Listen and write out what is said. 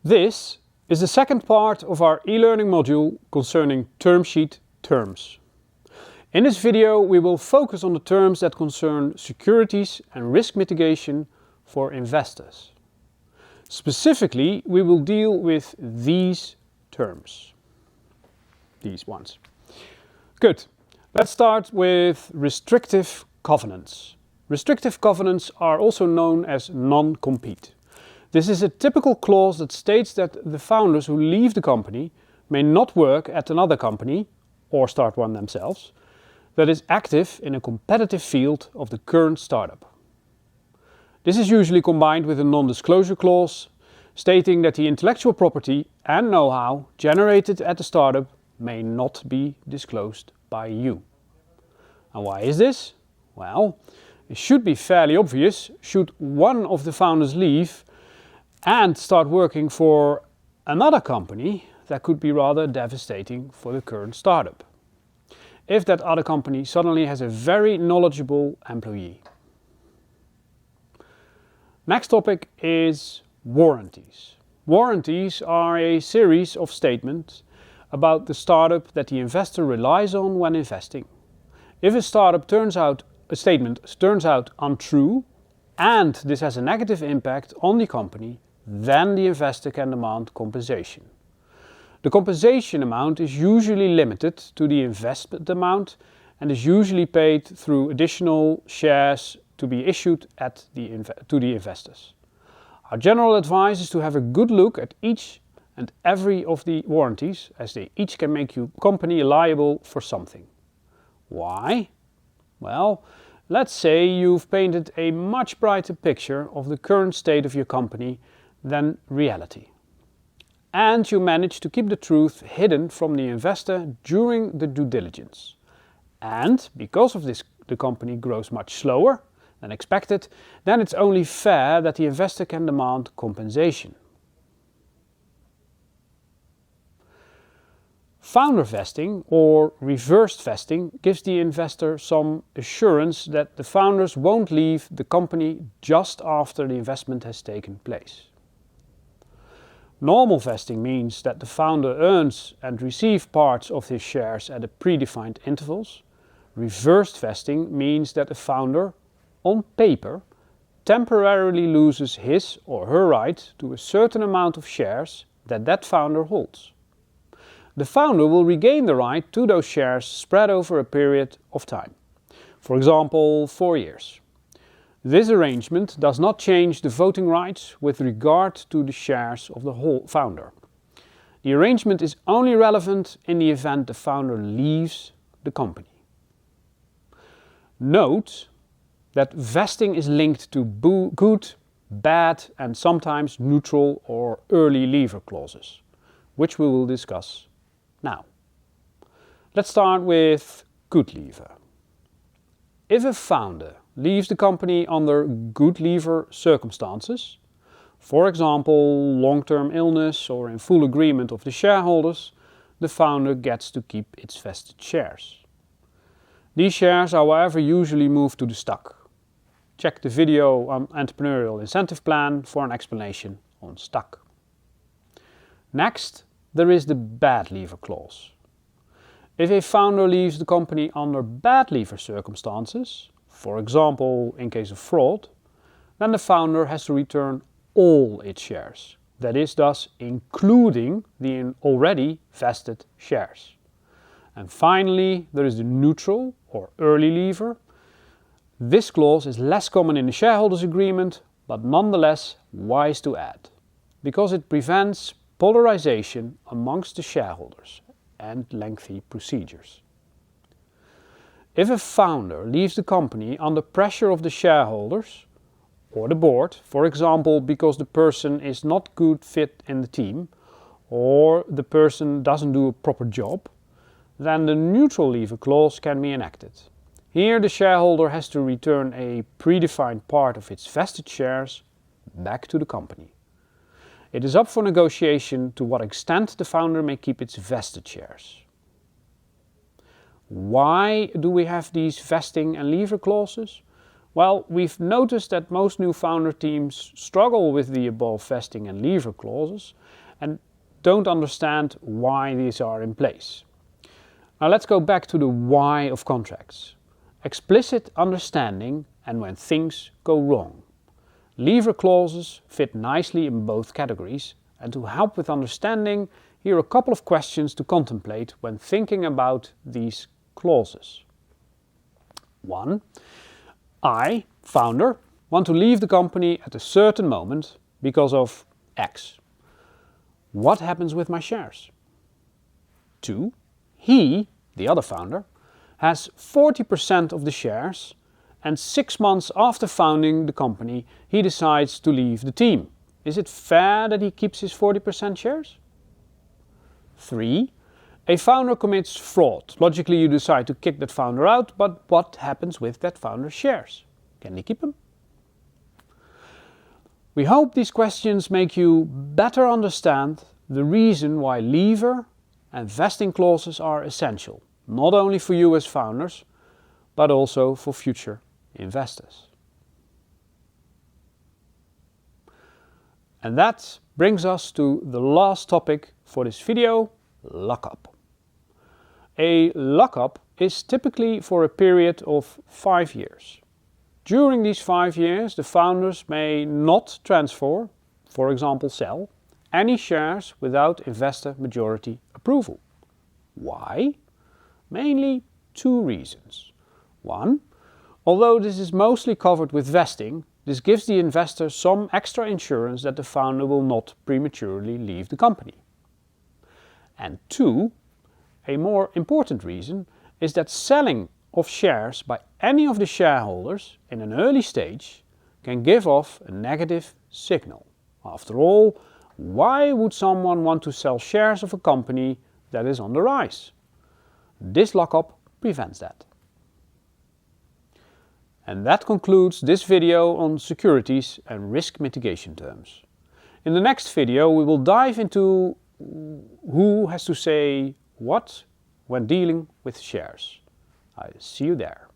This is the second part of our e-learning module concerning term sheet terms. In this video we will focus on the terms that concern securities and risk mitigation for investors. Specifically, we will deal with these terms. These ones. Good. Let's start with restrictive covenants. Restrictive covenants are also known as non-compete. This is a typical clause that states that the founders who leave the company may not work at another company, or start one themselves, that is active in a competitive field of the current startup. This is usually combined with a non-disclosure clause, stating that the intellectual property and know-how generated at the startup may not be disclosed by you. And why is this? Well, it should be fairly obvious. Should one of the founders leave and start working for another company, that could be rather devastating for the current startup, if that other company suddenly has a very knowledgeable employee. Next topic is warranties. Warranties are a series of statements about the startup that the investor relies on when investing. If a statement turns out untrue and this has a negative impact on the company, then the investor can demand compensation. The compensation amount is usually limited to the investment amount and is usually paid through additional shares to be issued to the investors. Our general advice is to have a good look at each and every of the warranties, as they each can make your company liable for something. Why? Well, let's say you've painted a much brighter picture of the current state of your company than reality. And you manage to keep the truth hidden from the investor during the due diligence. And because of this, the company grows much slower than expected, then it's only fair that the investor can demand compensation. Founder vesting or reversed vesting gives the investor some assurance that the founders won't leave the company just after the investment has taken place. Normal vesting means that the founder earns and receives parts of his shares at predefined intervals. Reversed vesting means that the founder, on paper, temporarily loses his or her right to a certain amount of shares that founder holds. The founder will regain the right to those shares spread over a period of time, for example 4 years. This arrangement does not change the voting rights with regard to the shares of the whole founder. The arrangement is only relevant in the event the founder leaves the company. Note that vesting is linked to good, bad and sometimes neutral or early leaver clauses, which we will discuss now. Let's start with good leaver. If a founder leaves the company under good leaver circumstances, for example long-term illness or in full agreement of the shareholders, the founder gets to keep its vested shares. These shares are however usually moved to the stock. Check the video on Entrepreneurial Incentive Plan for an explanation on stock. Next, there is the bad leaver clause. If a founder leaves the company under bad leaver circumstances, for example in case of fraud, then the founder has to return all its shares, that is thus including the already vested shares. And finally, there is the neutral or early leaver. This clause is less common in the shareholders' agreement, but nonetheless wise to add, because it prevents polarization amongst the shareholders and lengthy procedures. If a founder leaves the company under pressure of the shareholders or the board, for example because the person is not good fit in the team or the person doesn't do a proper job, then the neutral leaver clause can be enacted. Here the shareholder has to return a predefined part of its vested shares back to the company. It is up for negotiation to what extent the founder may keep its vested shares. Why do we have these vesting and leaver clauses? Well, we've noticed that most new founder teams struggle with the above vesting and leaver clauses and don't understand why these are in place. Now let's go back to the why of contracts. Explicit understanding and when things go wrong. Leaver clauses fit nicely in both categories, and to help with understanding, here are a couple of questions to contemplate when thinking about these clauses. 1. I, founder, want to leave the company at a certain moment because of X. What happens with my shares? 2. He, the other founder, has 40% of the shares, and 6 months after founding the company, he decides to leave the team. Is it fair that he keeps his 40% shares? 3. A founder commits fraud. Logically, you decide to kick that founder out, but what happens with that founder's shares? Can they keep them? We hope these questions make you better understand the reason why leaver and vesting clauses are essential, not only for you as founders, but also for future investors. And that brings us to the last topic for this video, lockup. A lockup is typically for a period of 5 years. During these 5 years, the founders may not transfer, for example sell, any shares without investor majority approval. Why? Mainly 2 reasons. 1. Although this is mostly covered with vesting, this gives the investor some extra insurance that the founder will not prematurely leave the company. And 2, a more important reason is that selling of shares by any of the shareholders in an early stage can give off a negative signal. After all, why would someone want to sell shares of a company that is on the rise? This lockup prevents that. And that concludes this video on securities and risk mitigation terms. In the next video we will dive into who has to say what when dealing with shares. I'll see you there.